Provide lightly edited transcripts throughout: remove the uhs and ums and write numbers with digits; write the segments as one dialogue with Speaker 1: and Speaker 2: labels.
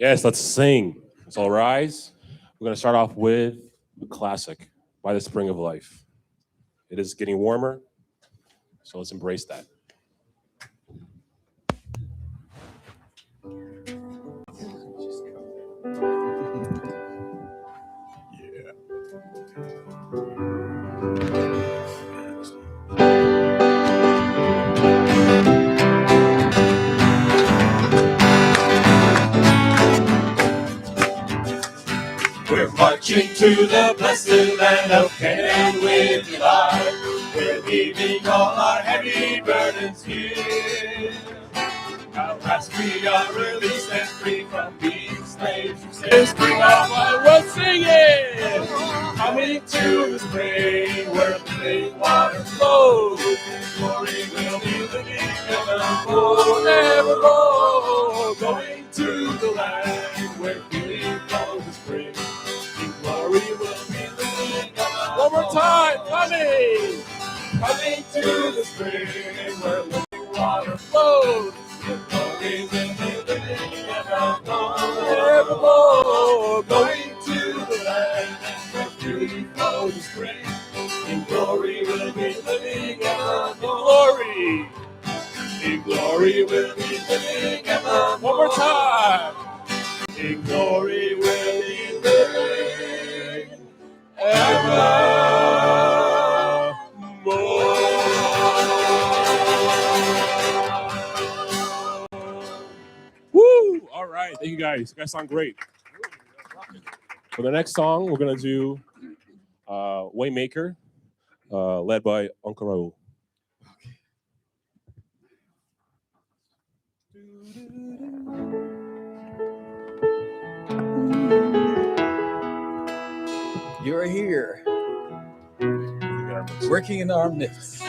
Speaker 1: Yes, let's sing. Let's all rise. We're going to start off with a classic, By the Spring of Life. It is getting warmer, so let's embrace that.
Speaker 2: We're marching to the blessed land of Canaan with delight. We're leaving all our heavy burdens here. Now last we are released and free from being slaves to sin. Spring of life, we'll sing it! Coming to the spring where living water flows. Glory will be living forevermore. Going to the land where healing flows the spring. Glory will be living
Speaker 1: One more time, coming!
Speaker 2: Coming to the spring where living water flows. Glory will be living evermore. Going to the land where beauty flows the spring. In glory will be living evermore. In glory will be living evermore.
Speaker 1: One more time.
Speaker 2: In glory will be living evermore.
Speaker 1: Woo! All right, thank you guys. You guys sound great. For the next song, we're going to do Waymaker, led by Uncle Raul.
Speaker 3: You're here, working in our midst.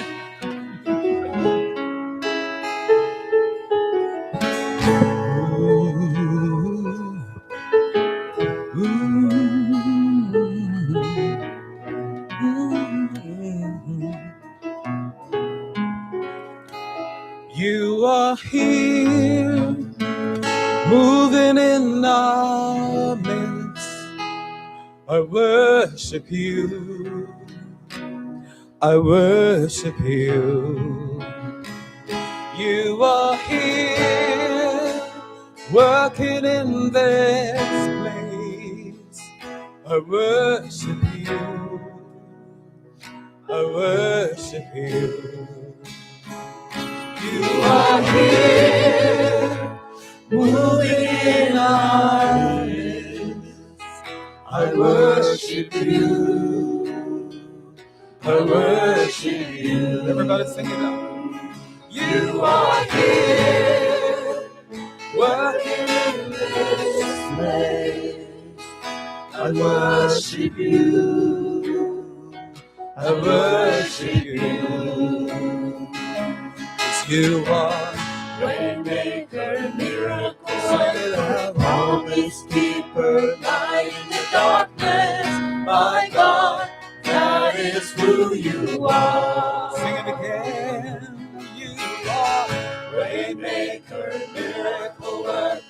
Speaker 3: You are here, moving in our midst. I worship you. I worship you. You are here, working in this place. I worship you. I worship you. You are here, moving in our midst. I worship you. I worship you. Everybody sing it out. You are here, working in this place. I worship you. I worship you. You are Waymaker, miracle, promise keeper, light in the darkness. My God, that is who you are. Sing it again. You are Waymaker, miracle worker,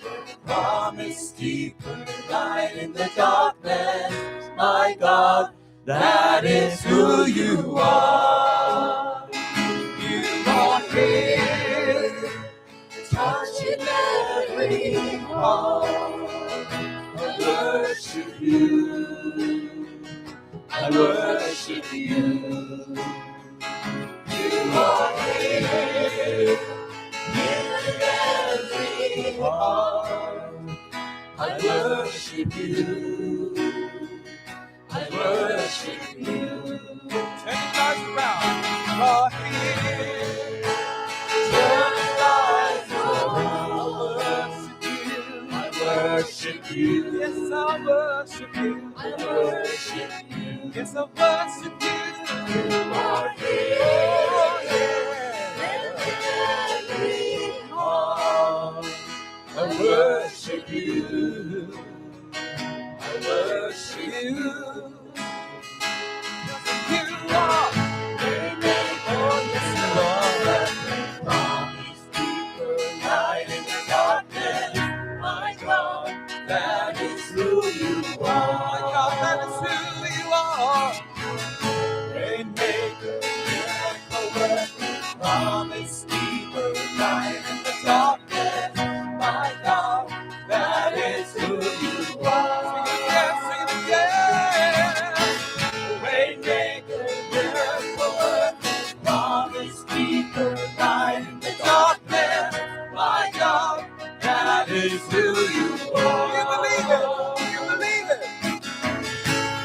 Speaker 3: promise keeper, light in the darkness. My God, that is who you are. Here, touching every heart. I worship you. I worship you. You are here, healing every heart. I worship you. I worship you. Turn your lives around. You are here. Worship you. Yes, I worship you. I worship you. Yes, I worship you. You are here. Oh, yeah. Every heart. I worship you. I worship you. You are. Oh, yes, you are. Promise keeper, light in the darkness. My God, is who you are. You believe it. You believe it.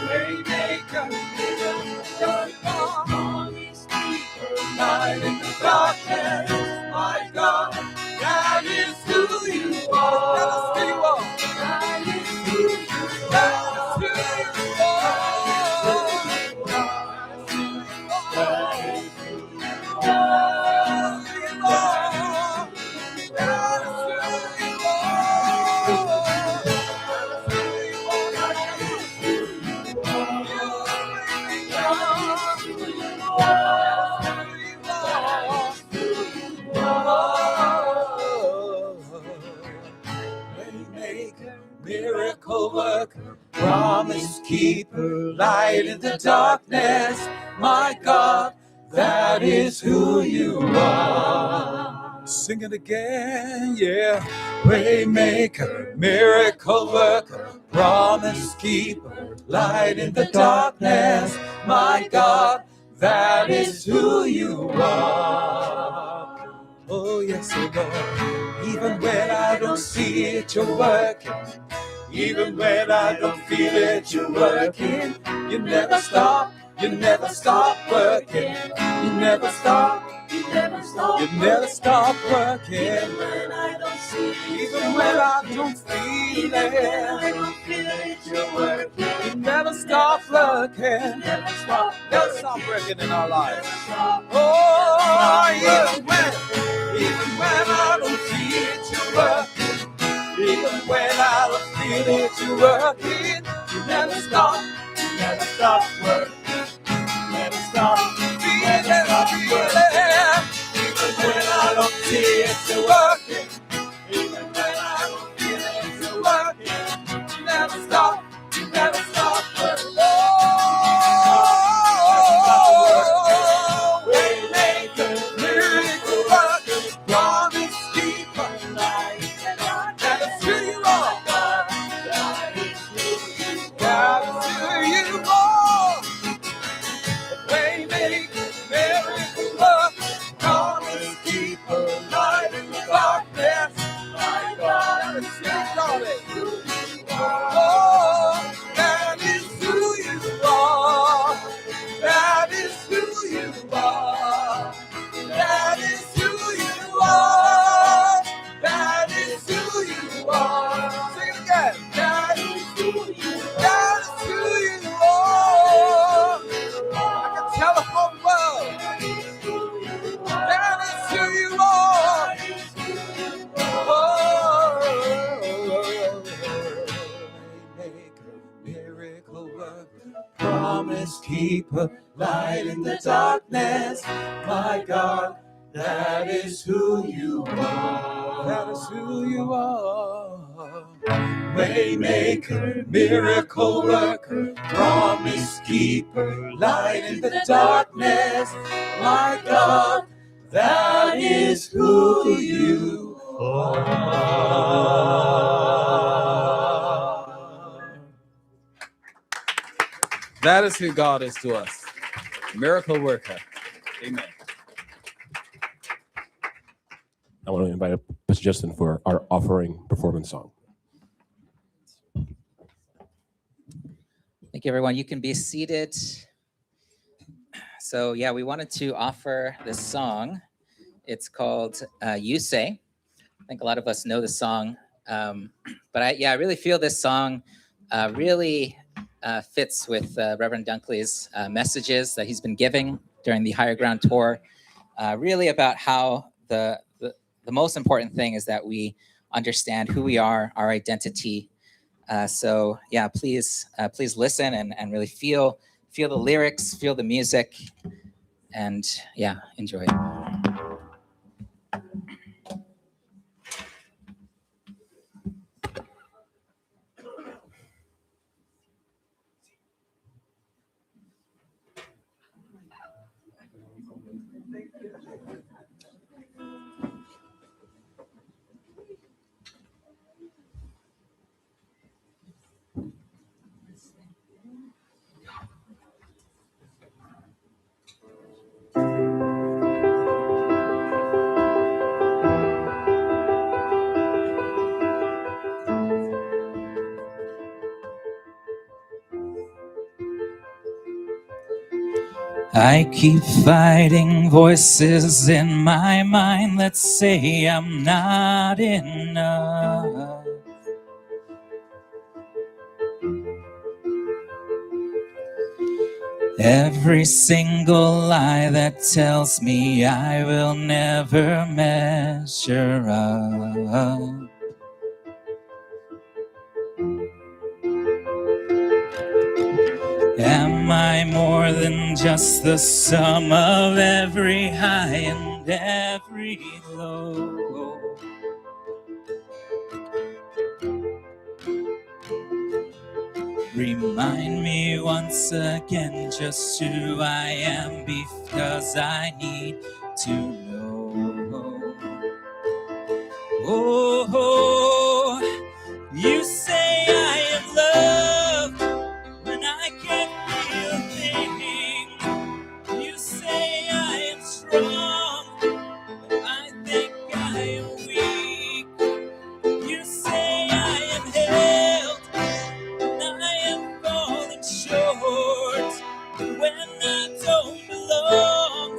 Speaker 3: Waymaker, light in the darkness, my God, that is who you are. That is who you are. That is who you are. That is who you miracle worker, promise keeper, light in the darkness, my God, that is who you are. Sing it again, yeah. Waymaker, miracle worker, promise keeper, light in the darkness, my God, that is who you are. Oh yes, oh Lord, even when I don't see it, you're working. Even when I don't feel it, you're working. You never stop working. You never stop working. Even when I don't see it, even when I don't feel it, you're working. You never stop working. Never stop working in our lives. Oh, even when I don't see it, you're working. Even when I don't feel it, you're working. You never stop working. Never stop feeling. Even when I don't see it, you're working. Even when I don't feel it, you're working. You never stop working. Oh, waymaker, miracle worker, promise keeper, light. That is who you are. That is who you are. Waymaker, miracle worker, promise keeper, light in the darkness. My God, that is who you are. Oh, that is who you are. That is who you are. That is who you are. That is who you are. Sing it again. That is who you are. That is who you are. Like a telephone world. That is who you are. Miracle worker, promise keeper, light in the darkness, my God. That is who you are. That is who you are. Waymaker, miracle worker, promise keeper, light in the darkness, my God. That is who you are. That is who God is to us. Miracle worker. Amen.
Speaker 1: I want to invite Pastor Justin for our offering performance song.
Speaker 4: Thank you, everyone. You can be seated. So, yeah, we wanted to offer this song. It's called You Say. I think a lot of us know the song. But I really feel this song really fits with Reverend Dunkley's messages that he's been giving during the Higher Ground Tour, really about how the most important thing is that we understand who we are, our identity. So yeah, please listen and really feel the lyrics, feel the music, and yeah, enjoy it.
Speaker 3: I keep fighting voices in my mind that say I'm not enough. Every single lie that tells me I will never measure up. Am I more than just the sum of every high and every low? Remind me once again just who I am, because I need to know. Oh, you say I am loved when I can't feel a thing. You say I am strong, but I think I am weak. You say I am held, and I am falling short. When I don't belong,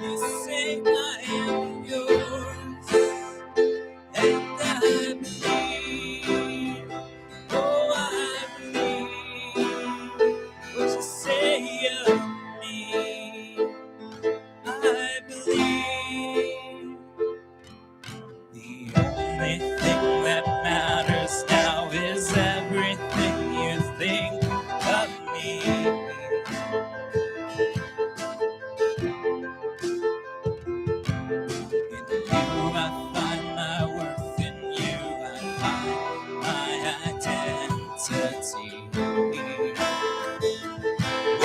Speaker 3: you say I am yours. And I believe, oh I believe what you say of me. I believe the only thing that matters now is everything you think of me. In you I find my worth, in you I find my identity.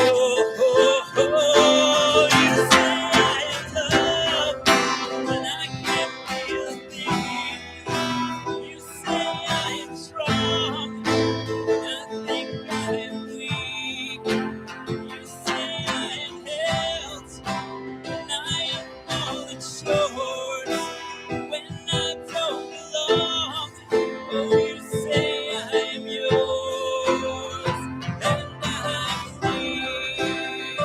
Speaker 3: Oh, you say I am loved when I can't feel a thing. You say I am strong, and I think I am weak. You say I am held, and I am falling short. When I don't belong, oh, you say I am yours. And I believe,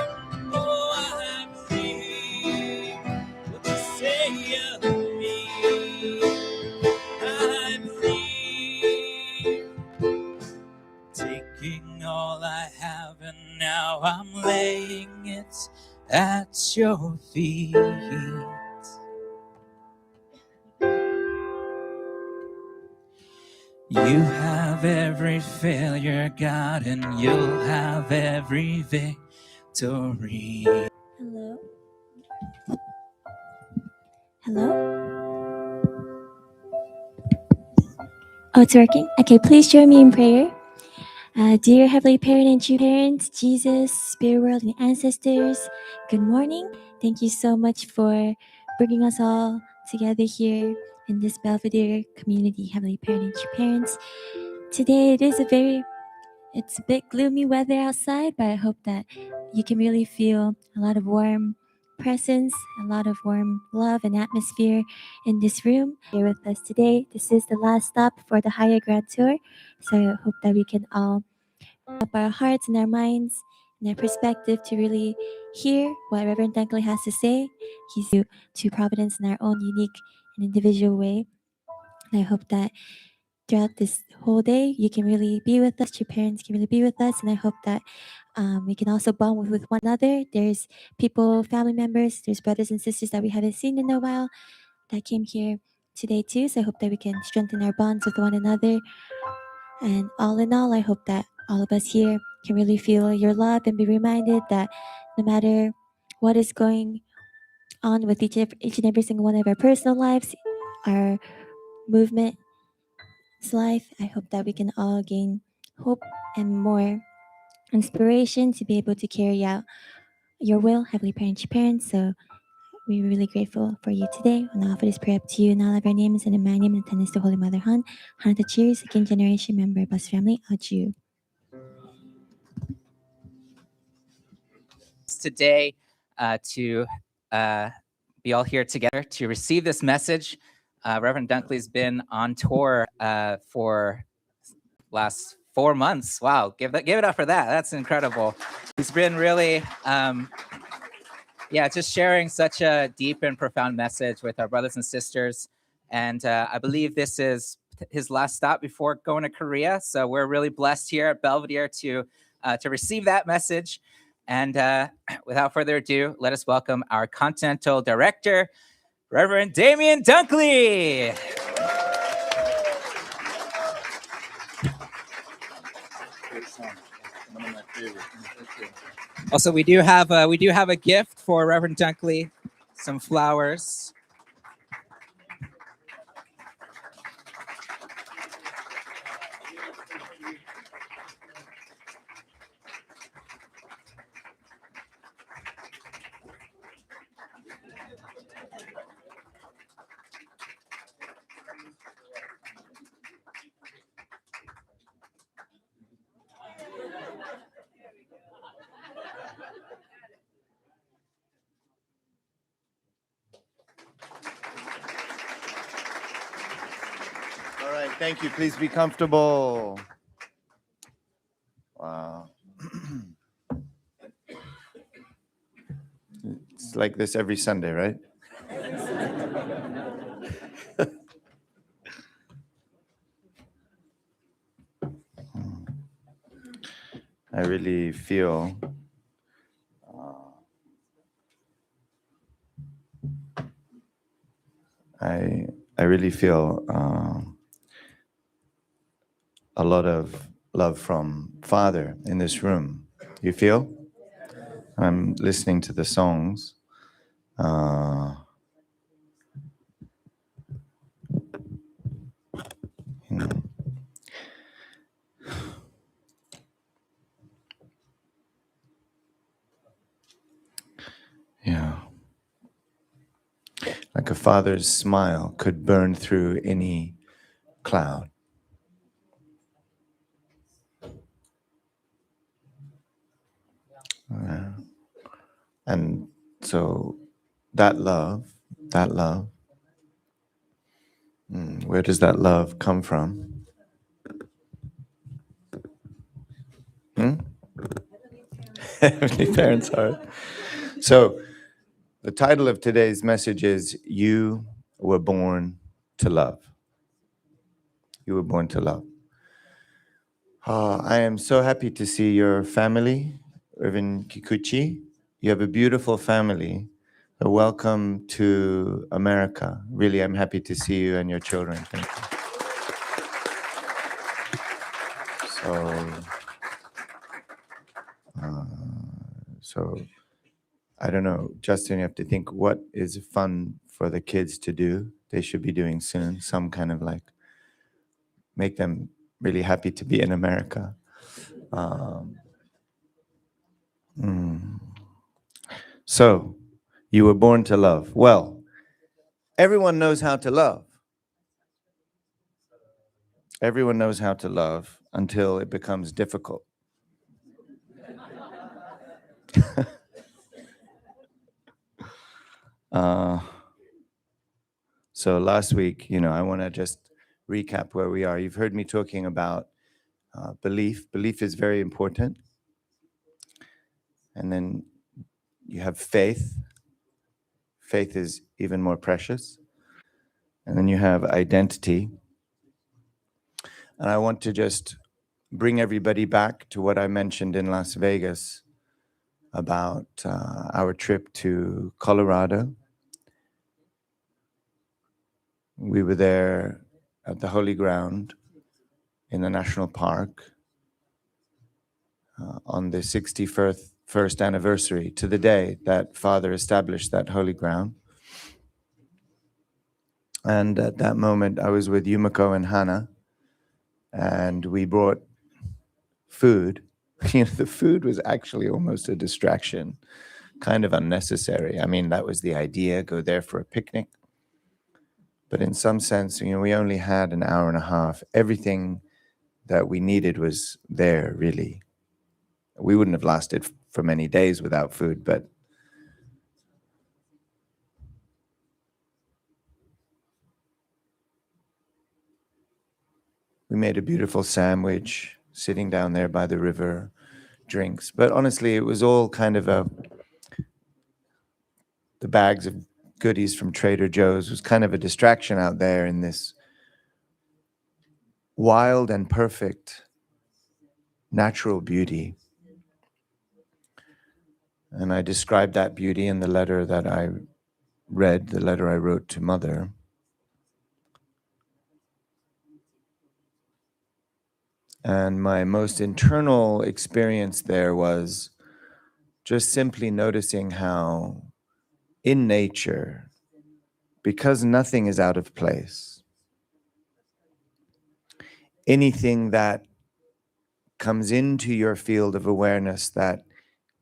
Speaker 3: oh, I believe what you say of me. I believe, taking all I have and now I'm laying it at your feet. You have every failure, God, and you'll have every victory.
Speaker 5: Hello? Hello? Oh, it's working? Okay, please join me in prayer. Dear Heavenly Parent and true parents, Jesus, Spirit World, and ancestors, good morning. Thank you so much for bringing us all together here in this Belvedere community, Heavenly Parent and true parents. Today it's a bit gloomy weather outside, but I hope that you can really feel a lot of warm presence, a lot of warm love and atmosphere in this room here with us today. This is the last stop for the Higher Grad Tour, so I hope that we can all up our hearts and our minds and our perspective to really hear what Reverend Dunkley has to say. He's to Providence in our own unique and individual way. And I hope that throughout this whole day, you can really be with us, your parents can really be with us, and I hope that we can also bond with one another. There's people, family members, there's brothers and sisters that we haven't seen in a while that came here today too, so I hope that we can strengthen our bonds with one another. And all in all, I hope that all of us here can really feel your love and be reminded that no matter what is going on with each and every single one of our personal lives, our movement's life, I hope that we can all gain hope and more inspiration to be able to carry out your will, Heavenly Parents. So we're really grateful for you today. And I offer this prayer up to you in all of our names and in my name and attendance to Holy Mother Han, the Cheers, second generation member of us family, Aju.
Speaker 4: Today to be all here together to receive this message. Reverend Dunkley's been on tour for last 4 months. Wow, give it up for that. That's incredible. He's been really yeah, just sharing such a deep and profound message with our brothers and sisters. And I believe this is his last stop before going to Korea. So we're really blessed here at Belvedere to receive that message. And without further ado, let us welcome our Continental Director, Reverend Damian Dunkley. Also, we do have a gift for Reverend Dunkley, some flowers.
Speaker 6: All right, thank you. Please be comfortable. Wow. It's like this every Sunday, right? I really feel I really feel a lot of love from Father in this room. You feel? I'm listening to the songs. Yeah. Like a father's smile could burn through any cloud. And so that love, where does that love come from? Heavenly Parents' heart. So the title of today's message is You Were Born to Love. You were born to love. I am so happy to see your family, Irvin Kikuchi. You have a beautiful family. Welcome to America. Really, I'm happy to see you and your children. Thank you. So I don't know, Justin, you have to think what is fun for the kids to do. They should be doing soon, some kind of like make them really happy to be in America. So you were born to love. Well, everyone knows how to love. Everyone knows how to love until it becomes difficult. So last week, I want to just recap where we are. You've heard me talking about belief. Belief is very important. And then you have faith. Faith is even more precious. And then you have identity. And I want to just bring everybody back to what I mentioned in Las Vegas about our trip to Colorado. We were there at the Holy Ground in the national park on the 61st anniversary to the day that Father established that Holy Ground. And at that moment, I was with Yumiko and Hannah, and we brought food. The food was actually almost a distraction, kind of unnecessary. I mean, that was the idea, go there for a picnic. But in some sense, we only had an hour and a half. Everything that we needed was there, really. We wouldn't have lasted for many days without food, but we made a beautiful sandwich sitting down there by the river, drinks. But honestly, it was all kind of the bags of goodies from Trader Joe's was kind of a distraction out there in this wild and perfect natural beauty. And I described that beauty in the letter that I read, the letter I wrote to Mother. And my most internal experience there was just simply noticing how in nature, because nothing is out of place, anything that comes into your field of awareness that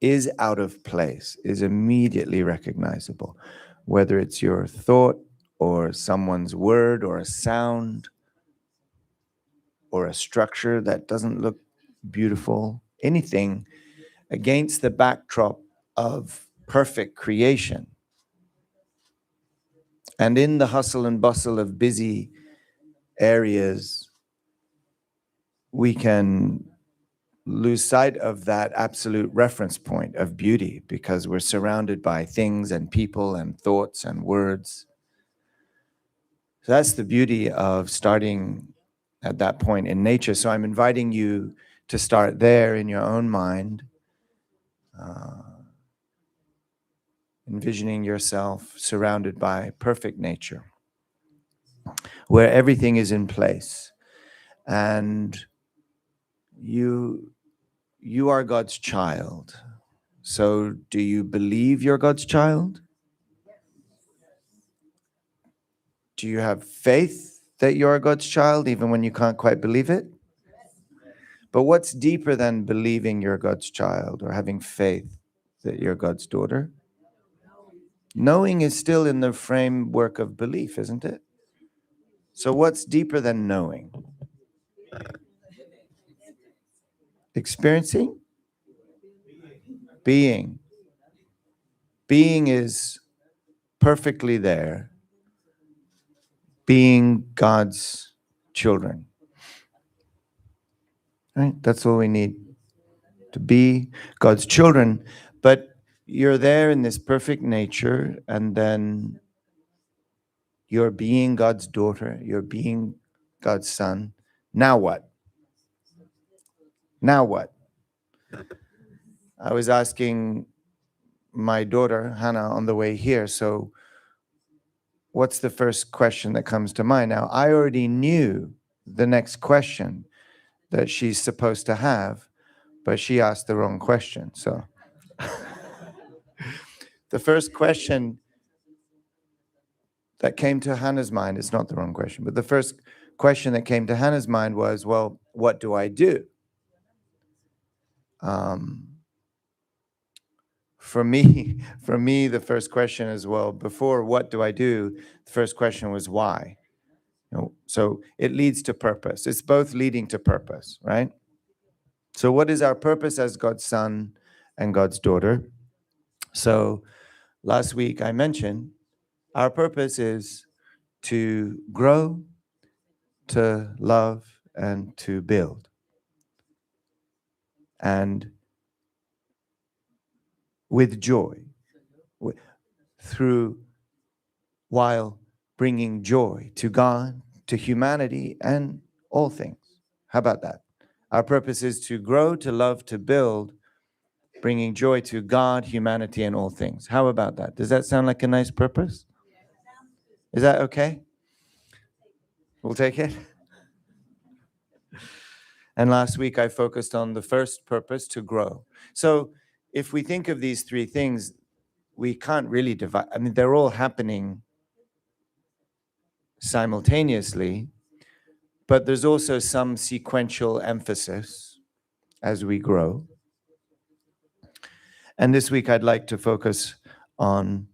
Speaker 6: is out of place is immediately recognizable, whether it's your thought or someone's word or a sound or a structure that doesn't look beautiful, anything against the backdrop of perfect creation. And in the hustle and bustle of busy areas, we can lose sight of that absolute reference point of beauty because we're surrounded by things and people and thoughts and words. So that's the beauty of starting at that point in nature. So I'm inviting you to start there in your own mind, envisioning yourself surrounded by perfect nature, where everything is in place. And you are God's child. So do you believe you're God's child? Do you have faith that you're God's child, even when you can't quite believe it? But what's deeper than believing you're God's child or having faith that you're God's daughter? Knowing is still in the framework of belief, isn't it? So what's deeper than knowing? Experiencing? Being. Being is perfectly there. Being God's children. Right? That's all we need, to be God's children. But you're there in this perfect nature, and then you're being God's daughter, you're being God's son. Now what? Now what? I was asking my daughter, Hannah, on the way here, so what's the first question that comes to mind? Now, I already knew the next question that she's supposed to have, but she asked the wrong question. So the first question that came to Hannah's mind, it's not the wrong question, but the first question that came to Hannah's mind was, well, what do I do? For me, the first question as well, before what do I do, the first question was why? So it leads to purpose. It's both leading to purpose, right? So what is our purpose as God's son and God's daughter? So last week I mentioned our purpose is to grow, to love, and to build. And with joy, while bringing joy to God, to humanity, and all things. How about that? Our purpose is to grow, to love, to build, bringing joy to God, humanity, and all things. How about that? Does that sound like a nice purpose? Is that okay? We'll take it. And last week I focused on the first purpose, to grow. So if we think of these three things, we can't really divide. I mean, they're all happening simultaneously, but there's also some sequential emphasis as we grow. And this week I'd like to focus on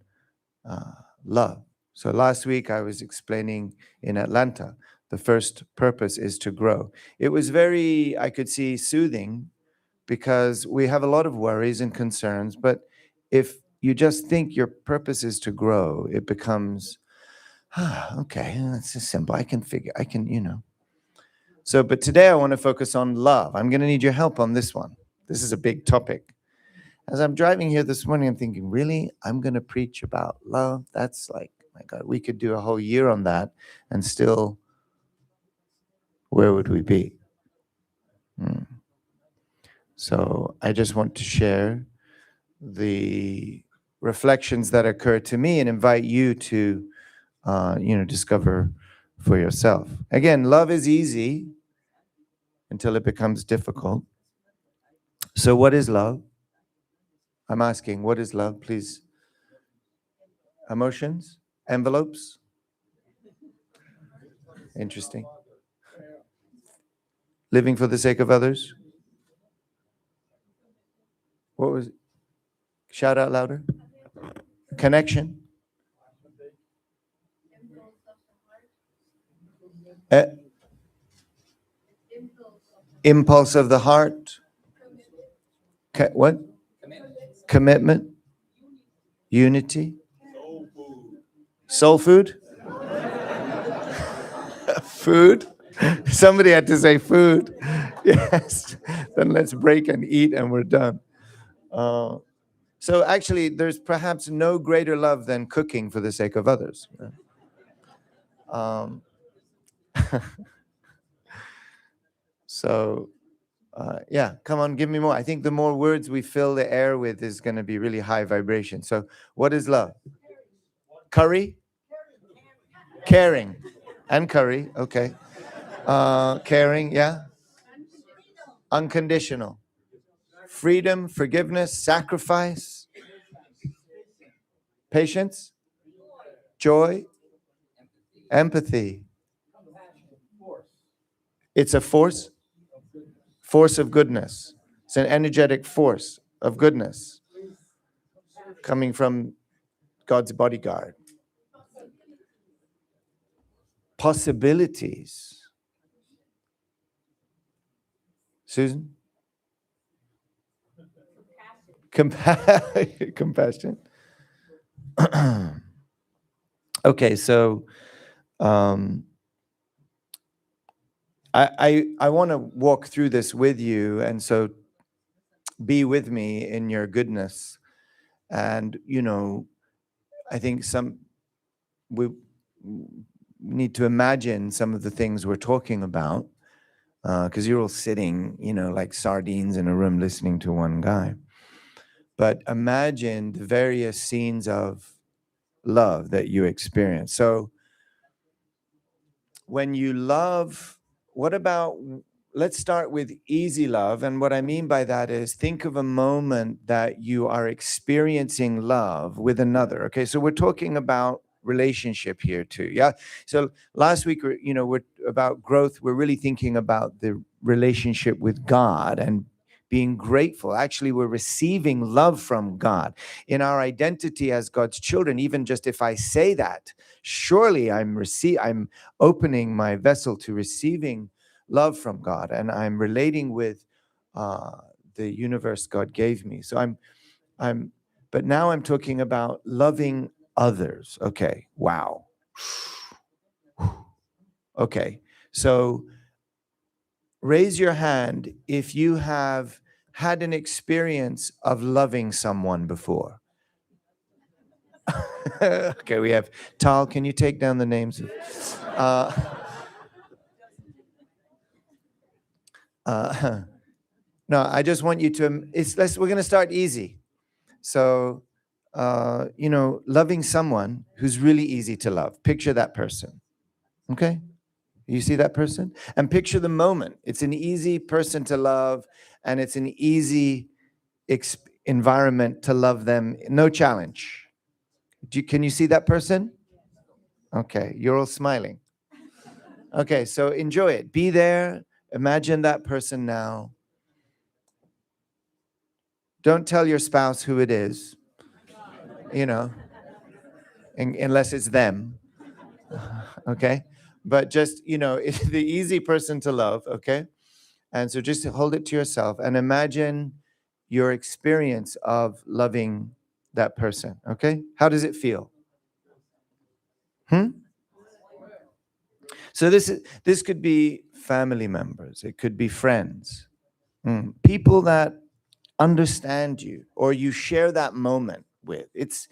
Speaker 6: love. So last week I was explaining in Atlanta, the first purpose is to grow. It was very, I could see, soothing, because we have a lot of worries and concerns, but if you just think your purpose is to grow, it becomes, okay, that's just simple. So, but today I want to focus on love. I'm going to need your help on this one. This is a big topic. As I'm driving here this morning, I'm thinking, really? I'm going to preach about love? That's like, my God, we could do a whole year on that, and still, where would we be? So I just want to share the reflections that occur to me and invite you to, discover for yourself. Again, love is easy until it becomes difficult. So what is love? I'm asking, what is love, please? Emotions? Envelopes? Interesting. Living for the sake of others? What was it? Shout out louder. Connection? Impulse of the heart? What? Commitment? Unity? Soul food? Food? Somebody had to say food. Yes. Then let's break and eat and we're done. So actually, there's perhaps no greater love than cooking for the sake of others. So, yeah, come on, give me more. I think the more words we fill the air with is going to be really high vibration. So what is love? Curry? Caring. And curry, okay. Caring, yeah. Unconditional. Freedom, forgiveness, sacrifice. Patience. Joy. Empathy. It's a force. Force of goodness. It's an energetic force of goodness coming from God's bodyguard. Possibilities. Susan? Compassion. Okay, so I want to walk through this with you, and so be with me in your goodness. And I think we need to imagine some of the things we're talking about, because you're all sitting, like sardines in a room listening to one guy. But imagine the various scenes of love that you experience. So when you love, let's start with easy love. And what I mean by that is, think of a moment that you are experiencing love with another. Okay, so we're talking about relationship here too. Yeah. So last week, we're about growth. We're really thinking about the relationship with God and being grateful. Actually, we're receiving love from God in our identity as God's children. Even just if I say that, surely I'm opening my vessel to receiving love from God, and I'm relating with the universe God gave me. So but now I'm talking about loving others. Okay, wow. Okay, so raise your hand if you have had an experience of loving someone before. Okay, we have Tal. Can you take down the names? No, I just want you to. We're going to start easy. So, loving someone who's really easy to love. Picture that person. Okay. You see that person? And picture the moment. It's an easy person to love, and it's an easy environment to love them. No challenge. Can you see that person? Okay, you're all smiling. Okay, so enjoy it. Be there. Imagine that person now. Don't tell your spouse who it is, unless it's them. Okay? But just, it's the easy person to love, okay? And so just hold it to yourself and imagine your experience of loving that person, okay? How does it feel? So this could be family members. It could be friends. People that understand you or you share that moment with. It's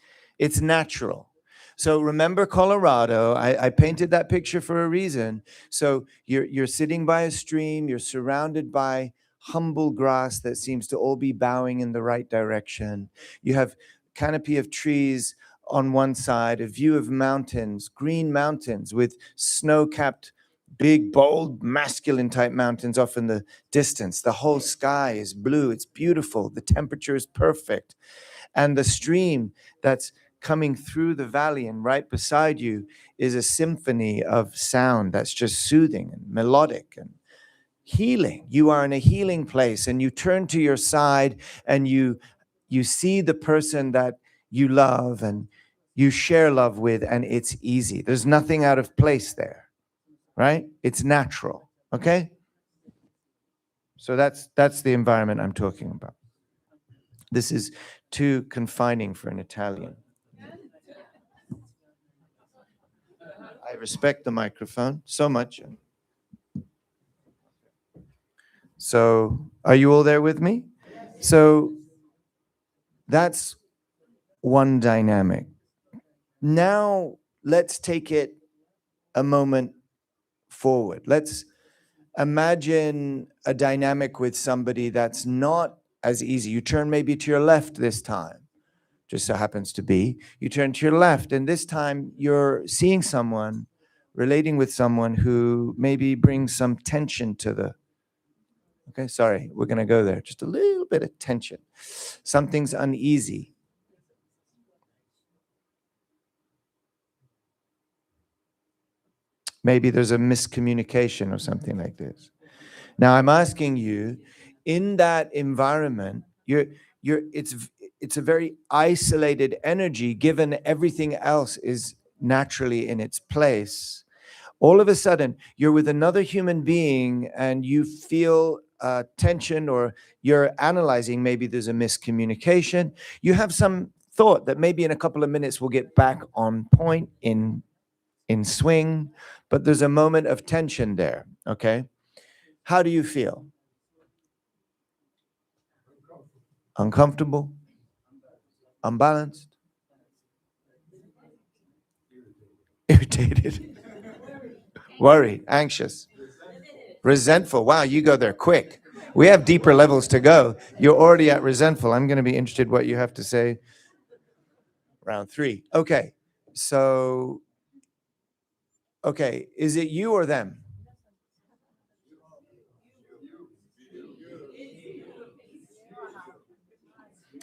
Speaker 6: natural. So remember Colorado, I painted that picture for a reason. So you're sitting by a stream, you're surrounded by humble grass that seems to all be bowing in the right direction. You have canopy of trees on one side, a view of mountains, green mountains with snow-capped, big, bold, masculine type mountains off in the distance. The whole sky is blue. It's beautiful. The temperature is perfect. And the stream that's coming through the valley and right beside you is a symphony of sound that's just soothing and melodic and healing. You are in a healing place, and you turn to your side and you see the person that you love and you share love with, and it's easy. There's nothing out of place there, right? It's natural. Okay? So that's the environment I'm talking about. This is too confining for an Italian. I respect the microphone so much. So, are you all there with me? So, that's one dynamic. Now, let's take it a moment forward. Let's imagine a dynamic with somebody that's not as easy. You turn maybe to your left this time, just so happens to be. You turn to your left, and this time you're seeing someone, relating with someone who maybe brings some tension to the. Okay, sorry, we're going to go there. Just a little bit of tension. Something's uneasy. Maybe there's a miscommunication or something like this. Now, I'm asking you, in that environment, it's a very isolated energy, given everything else is naturally in its place. All of a sudden, you're with another human being and you feel tension, or you're analyzing, maybe there's a miscommunication. You have some thought that maybe in a couple of minutes we'll get back on point in swing, but there's a moment of tension there, okay? How do you feel? Uncomfortable? Unbalanced? Irritated? Worried? Anxious? Resentful? Wow, you go there quick. We have deeper levels to go. You're already at resentful. I'm going to be interested what you have to say. Round 3. Okay, so, okay, is it you or them?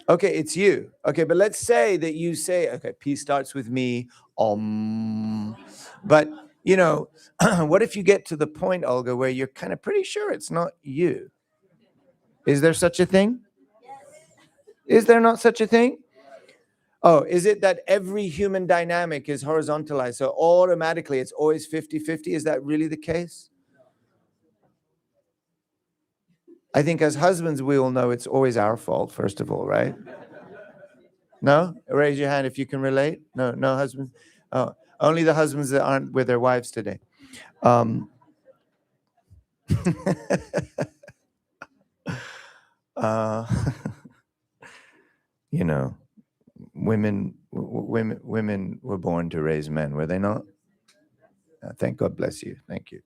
Speaker 6: Okay, it's you. Okay, but let's say that you say, okay, peace starts with me, but, you know, what if you get to the point, Olga, where you're kind of pretty sure it's not you? Is there such a thing? Is there not such a thing? Oh, is it that every human dynamic is horizontalized, so automatically it's always 50-50? Is that really the case? I think as husbands, we all know it's always our fault, first of all, right? No? Raise your hand if you can relate. No husbands? Oh, only the husbands that aren't with their wives today. You know, women were born to raise men, were they not? Thank God bless you. Thank you.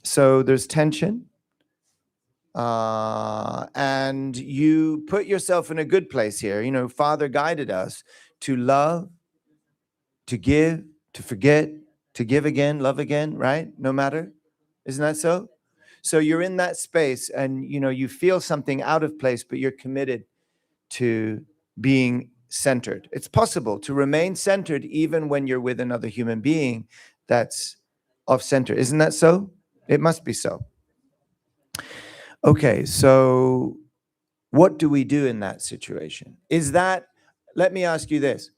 Speaker 6: So there's tension. And you put yourself in a good place here. You know, Father guided us to love, to give, to forget, to give again, love again, right? No matter. Isn't that so? So you're in that space and, you know, you feel something out of place, but you're committed to being centered. It's possible to remain centered even when you're with another human being that's off center. Isn't that so? It must be so. Okay, so what do we do in that situation? Is that, let me ask you this.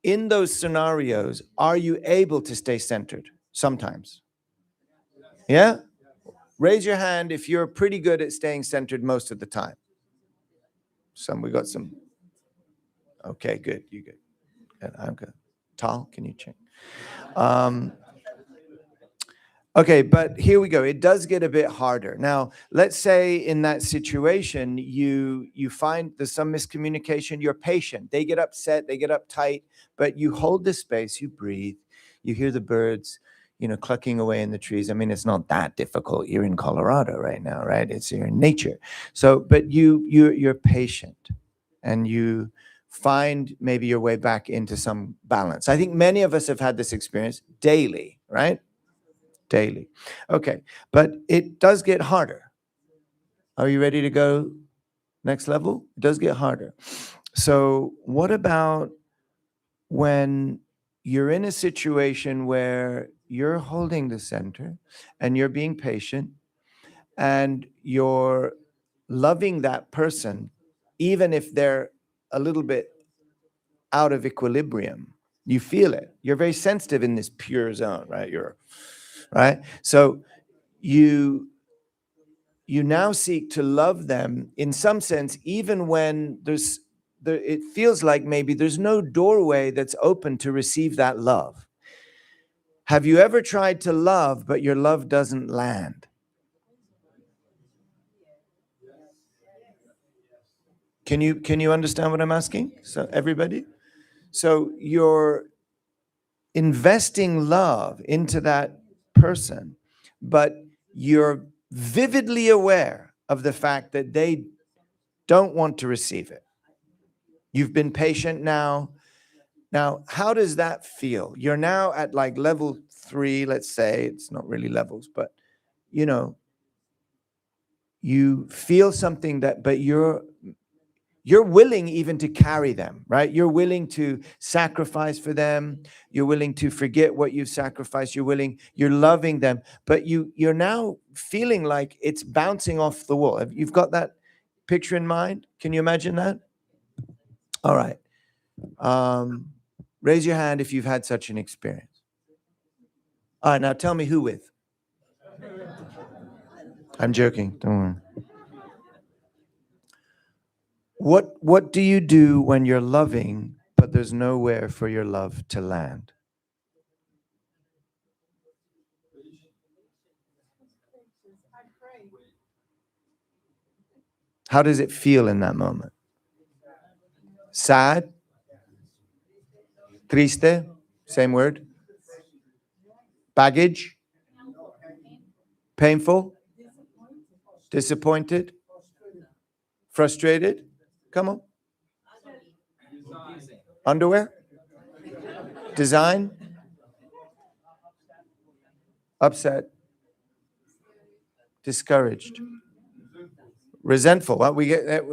Speaker 6: In those scenarios, are you able to stay centered sometimes? Yeah? Raise your hand if you're pretty good at staying centered most of the time. We got some. Okay, good. You good. And I'm good. Tal, can you check? Okay, but here we go. It does get a bit harder. Now, let's say in that situation, you find there's some miscommunication. You're patient. They get upset. They get uptight. But you hold the space. You breathe. You hear the birds, clucking away in the trees. I mean, it's not that difficult. You're in Colorado right now, right? You're in nature. So, but you're patient, and you find maybe your way back into some balance. I think many of us have had this experience daily, right? Daily. Okay, but it does get harder. Are you ready to go next level? It does get harder. So, what about when you're in a situation where you're holding the center and you're being patient and you're loving that person, even if they're a little bit out of equilibrium? You feel it. You're very sensitive in this pure zone, right? Right. So, you now seek to love them in some sense, even when it feels like maybe there's no doorway that's open to receive that love. Have you ever tried to love, but your love doesn't land? Can you understand what I'm asking? So everybody? So you're investing love into that person, but you're vividly aware of the fact that they don't want to receive it. You've been patient now. Now, how does that feel? You're now at like level 3, let's say. It's not really levels, but you feel something but you're willing even to carry them, right? You're willing to sacrifice for them. You're willing to forget what you've sacrificed. You're loving them, but you're now feeling like it's bouncing off the wall. You've got that picture in mind? Can you imagine that? All right. Raise your hand if you've had such an experience. All right, now tell me who with. I'm joking, don't worry. What do you do when you're loving, but there's nowhere for your love to land? How does it feel in that moment? Sad? Triste? Same word? Baggage? Painful? Disappointed? Frustrated? Come on. Underwear? Design? Upset? Discouraged? Resentful? Well, we get that.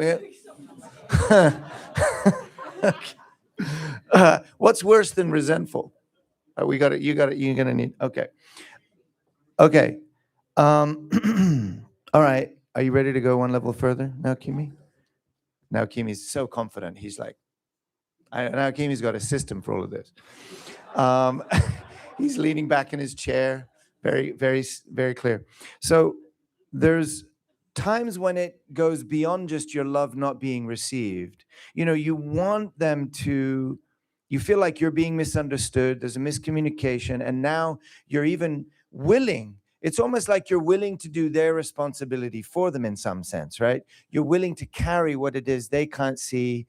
Speaker 6: What's worse than resentful? We got it. You got it. You're gonna need. Okay. Okay. All right. Are you ready to go one level further now, Kimi? Now Kimi's so confident. He's like, now Kimi's got a system for all of this. He's leaning back in his chair, very, very, very clear. So there's times when it goes beyond just your love not being received. You want them to, you feel like you're being misunderstood. There's a miscommunication. And now you're even willing. It's almost like you're willing to do their responsibility for them in some sense, right? You're willing to carry what it is they can't see,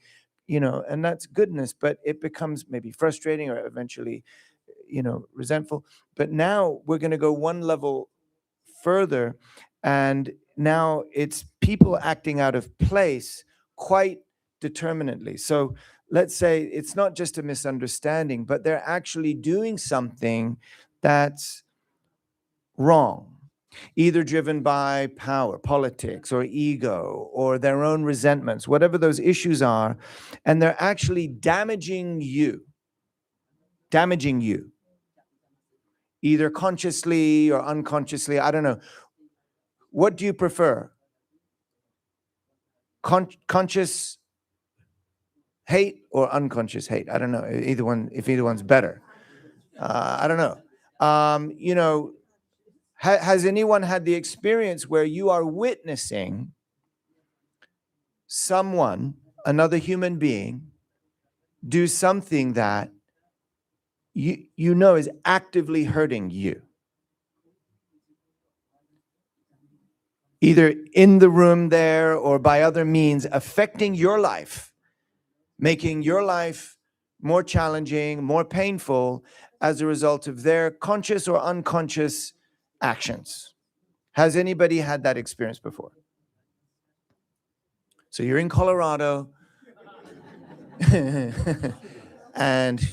Speaker 6: and that's goodness, but it becomes maybe frustrating or eventually, resentful. But now we're going to go one level further, and now it's people acting out of place quite determinately. So let's say it's not just a misunderstanding, but they're actually doing something that's wrong, either driven by power, politics, or ego, or their own resentments, whatever those issues are, and they're actually damaging you, either consciously or unconsciously. I don't know. What do you prefer? Conscious hate or unconscious hate? I don't know. Either one, if either one's better. I don't know. Has anyone had the experience where you are witnessing someone, another human being, do something that you know is actively hurting you? either in the room there or by other means, affecting your life, making your life more challenging, more painful as a result of their conscious or unconscious actions. Has anybody had that experience before? So you're in Colorado and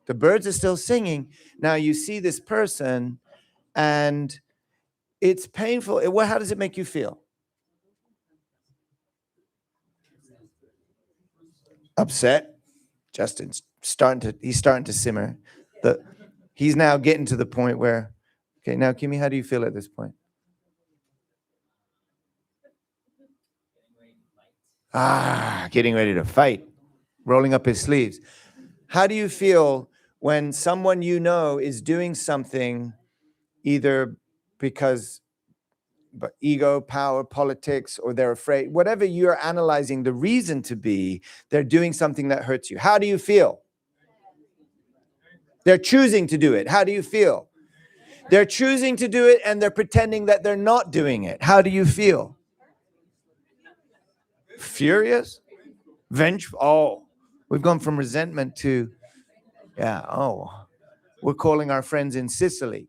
Speaker 6: the birds are still singing. Now you see this person and it's painful. How does it make you feel? Upset. Justin's he's starting to simmer. He's now getting to the point where, okay, now Kimmy, how do you feel at this point? Getting ready to fight, rolling up his sleeves. How do you feel when someone you know is doing something either because ego, power, politics, or they're afraid, whatever you're analyzing the reason to be, they're doing something that hurts you? How do you feel? They're choosing to do it. How do you feel? They're choosing to do it and they're pretending that they're not doing it. How do you feel? Furious? Vengeful? Oh, we've gone from resentment to, yeah, oh, we're calling our friends in Sicily.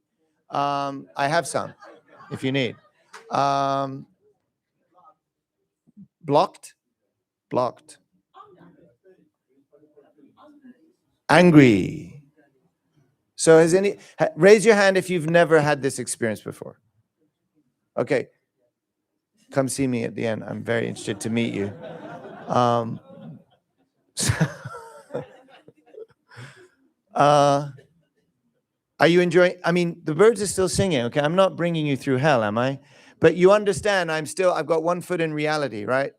Speaker 6: I have some, if you need. Blocked? Blocked. Angry. So raise your hand if you've never had this experience before. Okay. Come see me at the end. I'm very interested to meet you. Are you enjoying? I mean, the birds are still singing, okay? I'm not bringing you through hell, am I? But you understand I've got one foot in reality, right?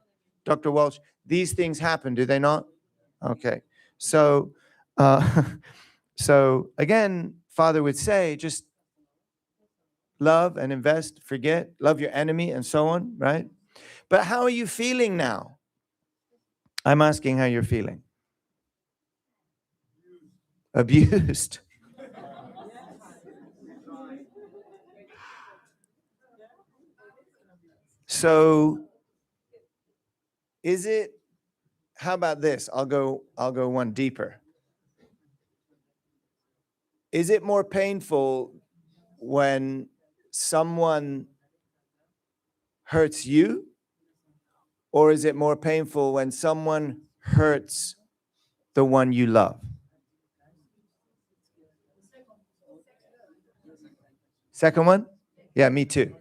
Speaker 6: Dr. Walsh, these things happen, do they not? Okay. So, so again, Father would say, just love and invest, forget, love your enemy and so on, right? But how are you feeling now? I'm asking how you're feeling. Abused. So how about this? I'll go one deeper. Is it more painful when someone hurts you? Or is it more painful when someone hurts the one you love? Second one? Yeah, me too.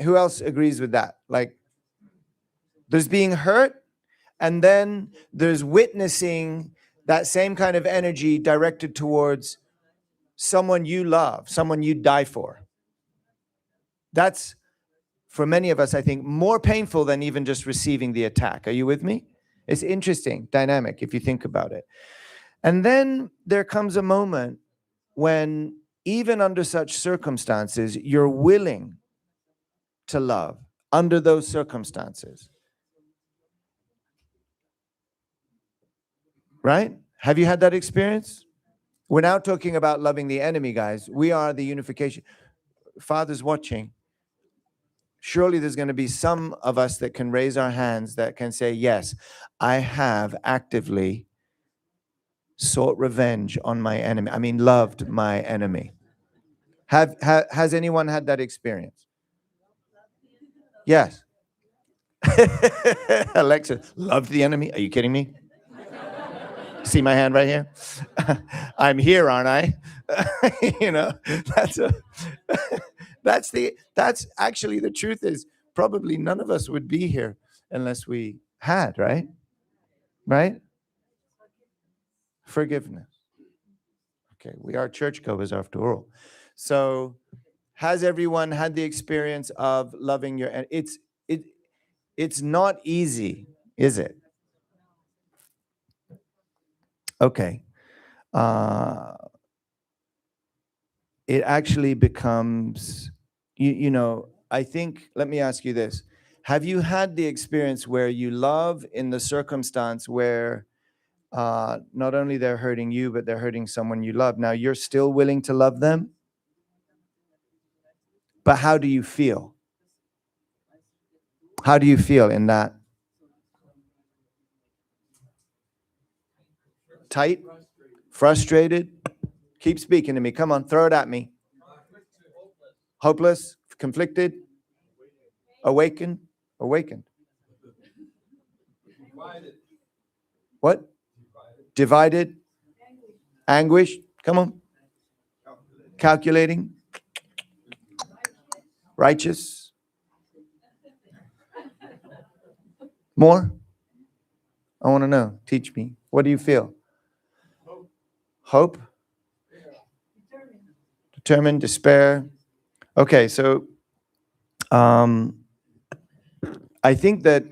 Speaker 6: Who else agrees with that? Like, there's being hurt, and then there's witnessing that same kind of energy directed towards someone you love, someone you die for. That's, for many of us, I think, more painful than even just receiving the attack. Are you with me? It's interesting, dynamic, if you think about it. And then there comes a moment when, even under such circumstances, you're willing to love under those circumstances. Right? Have you had that experience? We're now talking about loving the enemy, guys. We are the unification. Father's watching. Surely there's going to be some of us that can raise our hands that can say, yes, I have actively sought revenge on my enemy. I mean, loved my enemy. Has anyone had that experience? Yes. Alexa, loved the enemy? Are you kidding me? See my hand right here? I'm here, aren't I? You know, that's actually the truth is probably none of us would be here unless we had, right? Right? Forgiveness. Okay, we are churchgoers after all. So has everyone had the experience of loving your, it's not easy, is it? Okay. It actually becomes, you know, I think, let me ask you this. Have you had the experience where you love in the circumstance where not only they're hurting you, but they're hurting someone you love? Now, you're still willing to love them? But how do you feel? How do you feel in that? Tight? Frustrated? Keep speaking to me. Come on, throw it at me. Hopeless? Conflicted? Awakened? Awakened. What? Divided? Anguish? Come on. Calculating? Righteous? More? I want to know. Teach me. What do you feel? Hope? Determined? Despair? Okay, so I think that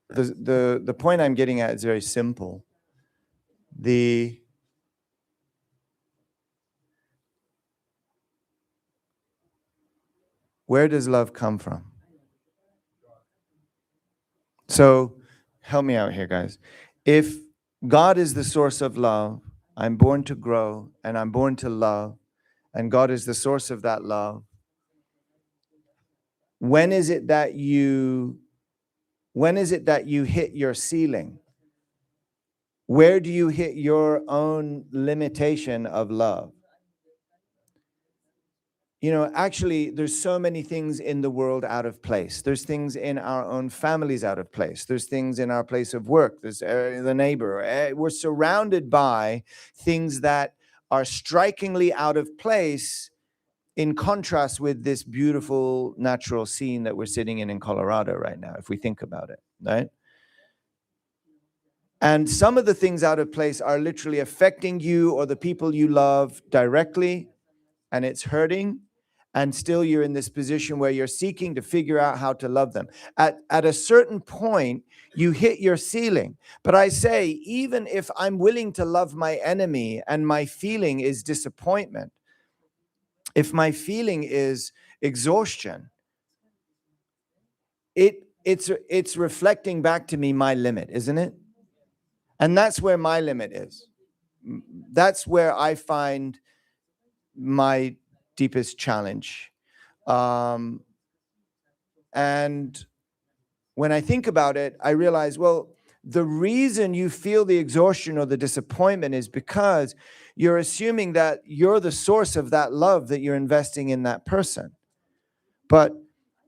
Speaker 6: the point I'm getting at is very simple. Where does love come from? So help me out here, guys. If God is the source of love, I'm born to grow and I'm born to love, and God is the source of that love, when is it that you hit your ceiling? Where do you hit your own limitation of love? You know, actually, there's so many things in the world out of place. There's things in our own families out of place. There's things in our place of work. There's the neighbor. We're surrounded by things that are strikingly out of place in contrast with this beautiful natural scene that we're sitting in Colorado right now, if we think about it, right? And some of the things out of place are literally affecting you or the people you love directly, and it's hurting. And still you're in this position where you're seeking to figure out how to love them. At a certain point, you hit your ceiling. But I say, even if I'm willing to love my enemy and my feeling is disappointment, if my feeling is exhaustion, it's reflecting back to me my limit, isn't it? And that's where my limit is. That's where I find my deepest challenge. And when I think about it, I realize, well, the reason you feel the exhaustion or the disappointment is because you're assuming that you're the source of that love that you're investing in that person. But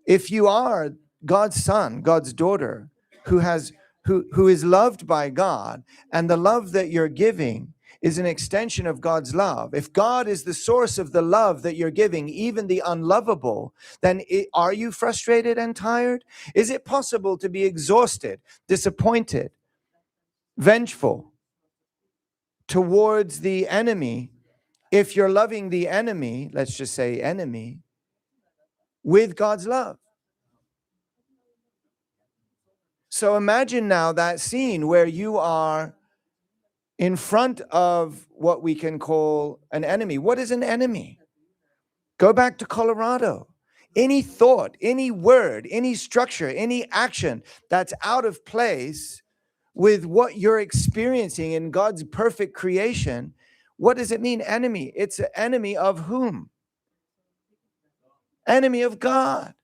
Speaker 6: if you are God's son, God's daughter, who is loved by God, and the love that you're giving is an extension of God's love. If God is the source of the love that you're giving, even the unlovable, then are you frustrated and tired? Is it possible to be exhausted, disappointed, vengeful towards the enemy if you're loving the enemy, let's just say enemy, with God's love? So imagine now that scene where you are in front of what we can call an enemy. What is an enemy? Go back to Colorado. Any thought, any word, any structure, any action that's out of place with what you're experiencing in God's perfect creation, what does it mean, enemy? It's an enemy of whom? Enemy of God.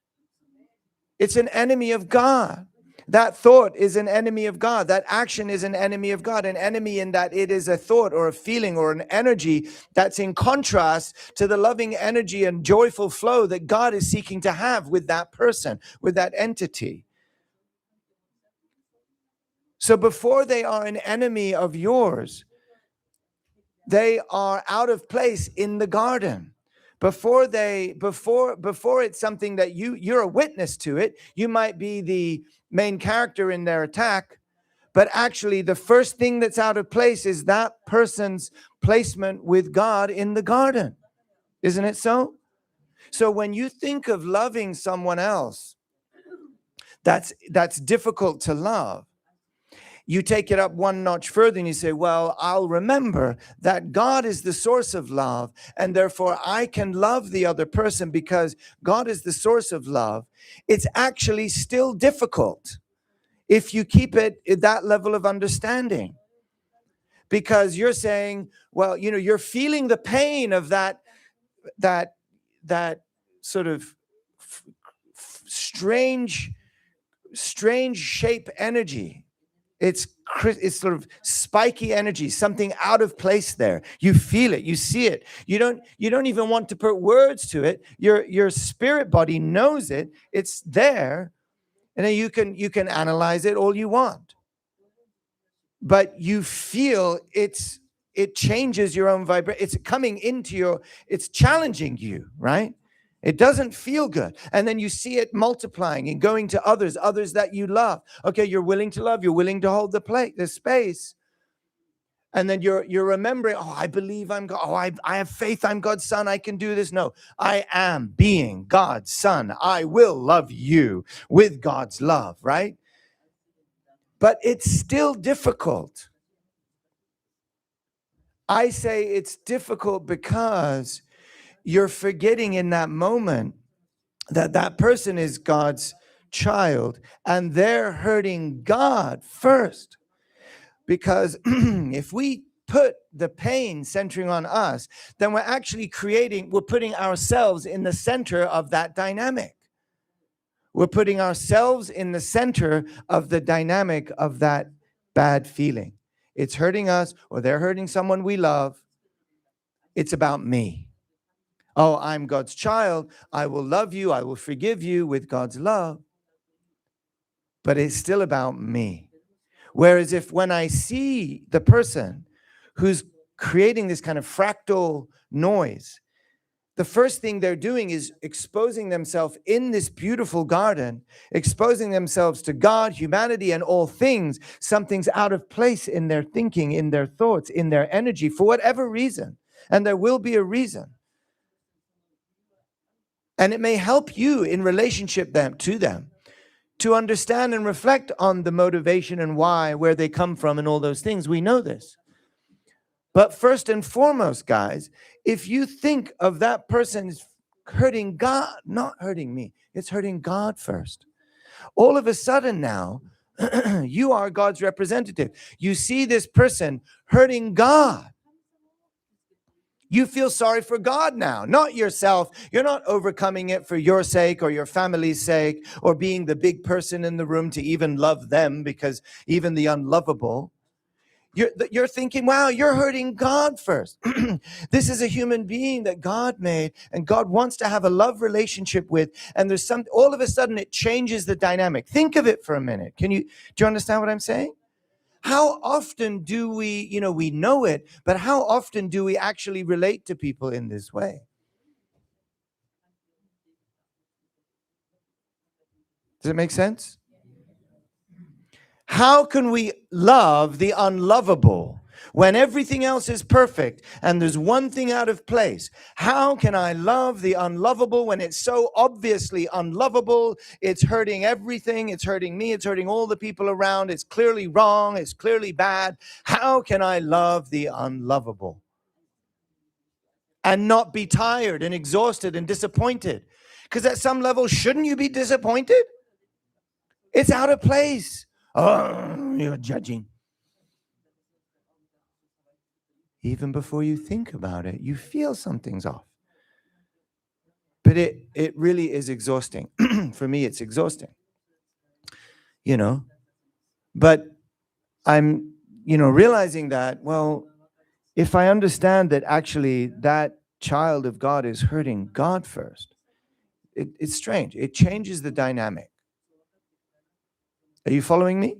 Speaker 6: It's an enemy of God. That thought is an enemy of God. That action is an enemy of God. An enemy in that it is a thought or a feeling or an energy that's in contrast to the loving energy and joyful flow that God is seeking to have with that person, with that entity. So before they are an enemy of yours, they are out of place in the garden. Before it's something that you're a witness to it, you might be the main character in their attack, but actually the first thing that's out of place is that person's placement with God in the garden. Isn't it so? So when you think of loving someone else that's difficult to love, you take it up one notch further and you say, well, I'll remember that God is the source of love, and therefore I can love the other person because God is the source of love. It's actually still difficult if you keep it at that level of understanding, because you're saying, well, you know, you're feeling the pain of that sort of strange shape energy. It's sort of spiky energy, something out of place there. You feel it, you see it. You don't even want to put words to it. Your spirit body knows it. It's there, and then you can analyze it all you want. But you feel it changes your own vibration. It's coming into it's challenging you, right? It doesn't feel good. And then you see it multiplying and going to others that you love. Okay, you're willing to love, you're willing to hold the space. And then you're remembering, oh, I believe I'm God. Oh, I have faith I'm God's son. I can do this. No, I am being God's son. I will love you with God's love, right? But it's still difficult. I say it's difficult because you're forgetting in that moment that person is God's child and they're hurting God first. Because if we put the pain centering on us, then we're actually we're putting ourselves in the center of that dynamic. We're putting ourselves in the center of the dynamic of that bad feeling. It's hurting us, or they're hurting someone we love. It's about me. Oh, I'm God's child. I will love you. I will forgive you with God's love. But it's still about me. Whereas when I see the person who's creating this kind of fractal noise, the first thing they're doing is exposing themselves in this beautiful garden, exposing themselves to God, humanity, and all things. Something's out of place in their thinking, in their thoughts, in their energy, for whatever reason. And there will be a reason. And it may help you in relationship to them to understand and reflect on the motivation and why, where they come from and all those things. We know this. But first and foremost, guys, if you think of that person hurting God, not hurting me, it's hurting God first. All of a sudden now, you are God's representative. You see this person hurting God. You feel sorry for God now, not yourself. You're not overcoming it for your sake or your family's sake or being the big person in the room to even love them, because even the unlovable, you're thinking, wow, you're hurting God first. This is a human being that God made and God wants to have a love relationship with. And there's all of a sudden it changes the dynamic. Think of it for a minute. Do you understand what I'm saying? How often do we know it, but how often do we actually relate to people in this way? Does it make sense? How can we love the unlovable when everything else is perfect and there's one thing out of place? How can I love the unlovable when it's so obviously unlovable? It's hurting everything. It's hurting me. It's hurting all the people around. It's clearly wrong. It's clearly bad. How can I love the unlovable and not be tired and exhausted and disappointed? Because at some level, shouldn't you be disappointed? It's out of place. Oh, you're judging. Even before you think about it, you feel something's off. But it really is exhausting. For me, it's exhausting. But I'm, realizing that, well, if I understand that actually that child of God is hurting God first, it's strange. It changes the dynamic. Are you following me?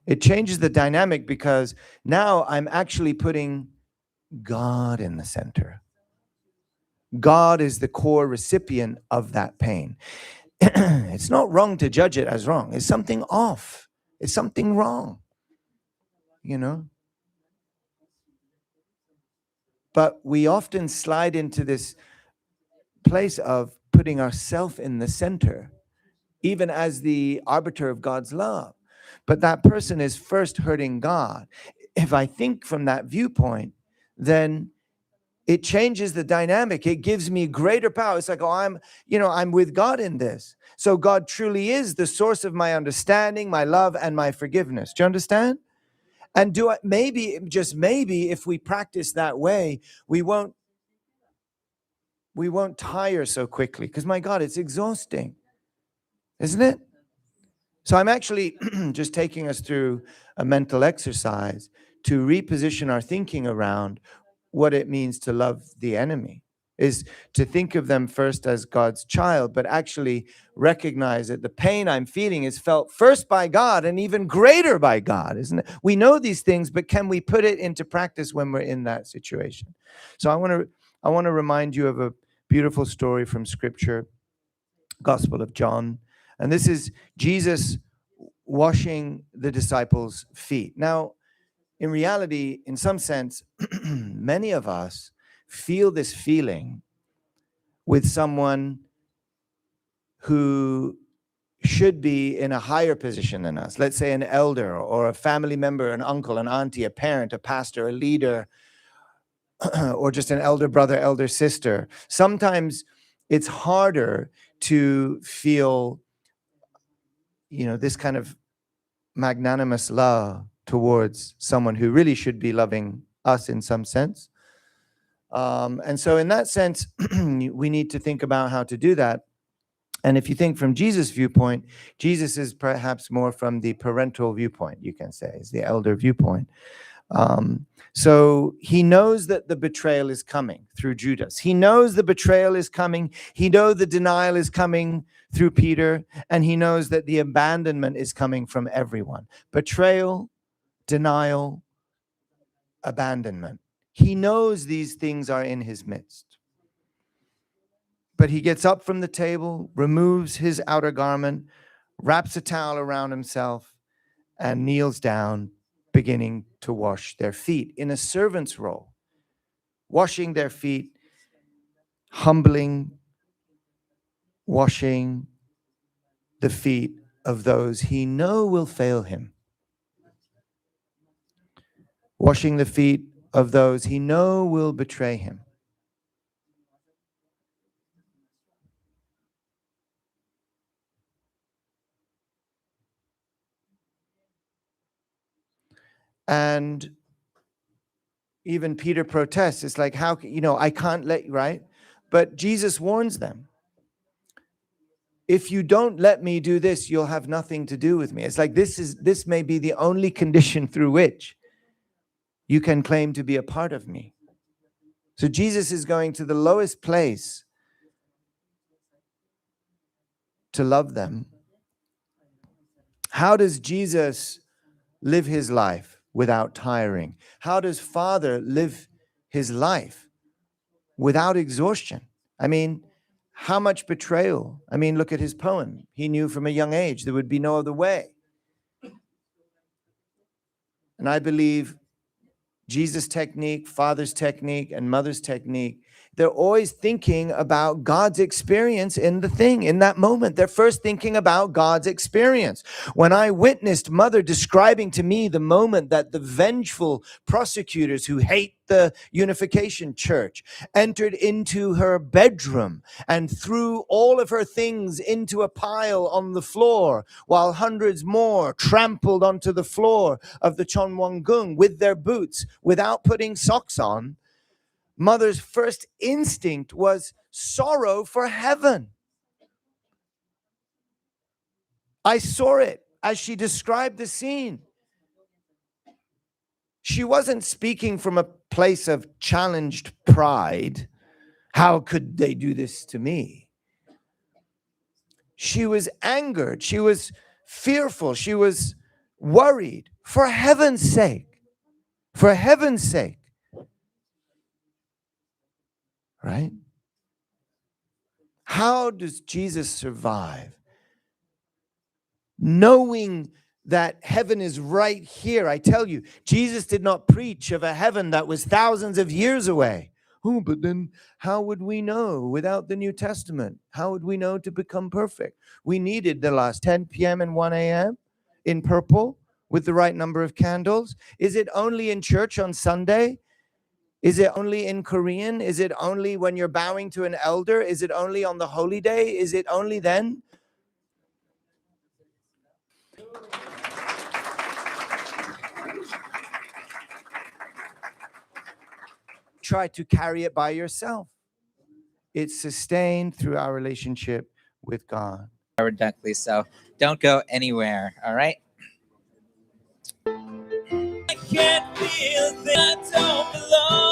Speaker 6: It changes the dynamic because now I'm actually putting God in the center. God is the core recipient of that pain. It's not wrong to judge it as wrong. It's something off. It's something wrong. But we often slide into this place of putting ourselves in the center, even as the arbiter of God's love. But that person is first hurting God. If I think from that viewpoint, then it changes the dynamic. It gives me greater power. It's like, oh, I'm with God in this. So God truly is the source of my understanding, my love, and my forgiveness. Do you understand? And just maybe, if we practice that way, we won't tire so quickly. Because my God, it's exhausting. isn't it? So I'm actually just taking us through a mental exercise to reposition our thinking around what it means to love the enemy, is to think of them first as God's child, but actually recognize that the pain I'm feeling is felt first by God and even greater by God, isn't it? We know these things, but can we put it into practice when we're in that situation? So I want to remind you of a beautiful story from Scripture, Gospel of John. And this is Jesus washing the disciples' feet. Now, in reality, in some sense, many of us feel this feeling with someone who should be in a higher position than us. Let's say an elder or a family member, an uncle, an auntie, a parent, a pastor, a leader, or just an elder brother, elder sister. Sometimes it's harder to feel, this kind of magnanimous love towards someone who really should be loving us in some sense. And so in that sense, we need to think about how to do that. And if you think from Jesus' viewpoint, Jesus is perhaps more from the parental viewpoint, you can say, is the elder viewpoint. So he knows that the betrayal is coming through Judas. He knows the betrayal is coming. He knows the denial is coming through Peter. And he knows that the abandonment is coming from everyone. Betrayal, denial, abandonment. He knows these things are in his midst. But he gets up from the table, removes his outer garment, wraps a towel around himself, and kneels down, beginning to wash their feet in a servant's role, washing their feet, humbling, washing the feet of those he knows will fail him, washing the feet of those he knows will betray him. And even Peter protests. It's like, how, I can't let you, right? But Jesus warns them. If you don't let me do this, you'll have nothing to do with me. It's like, this may be the only condition through which you can claim to be a part of me. So Jesus is going to the lowest place to love them. How does Jesus live his life without tiring? How does Father live his life without exhaustion? I mean, how much betrayal? I mean, look at his poem. He knew from a young age there would be no other way. And I believe Jesus' technique, Father's technique, and Mother's technique, they're always thinking about God's experience in the thing, in that moment. They're first thinking about God's experience. When I witnessed Mother describing to me the moment that the vengeful prosecutors who hate the Unification Church entered into her bedroom and threw all of her things into a pile on the floor, while hundreds more trampled onto the floor of the Chonwongung with their boots without putting socks on, Mother's first instinct was sorrow for heaven. I saw it as she described the scene. She wasn't speaking from a place of challenged pride. How could they do this to me? She was angered. She was fearful. She was worried. For heaven's sake. For heaven's sake. Right? How does Jesus survive? Knowing that heaven is right here. I tell you, Jesus did not preach of a heaven that was thousands of years away. Oh, but then how would we know without the New Testament? How would we know to become perfect? We needed the last 10 p.m. and 1 a.m. in purple with the right number of candles. Is it only in church on Sunday? Is it only in Korean? Is it only when you're bowing to an elder? Is it only on the holy day? Is it only then? Try to carry it by yourself. It's sustained through our relationship with God.
Speaker 4: Howard Beckley. So don't go anywhere. All right.
Speaker 3: I can't feel that I don't belong.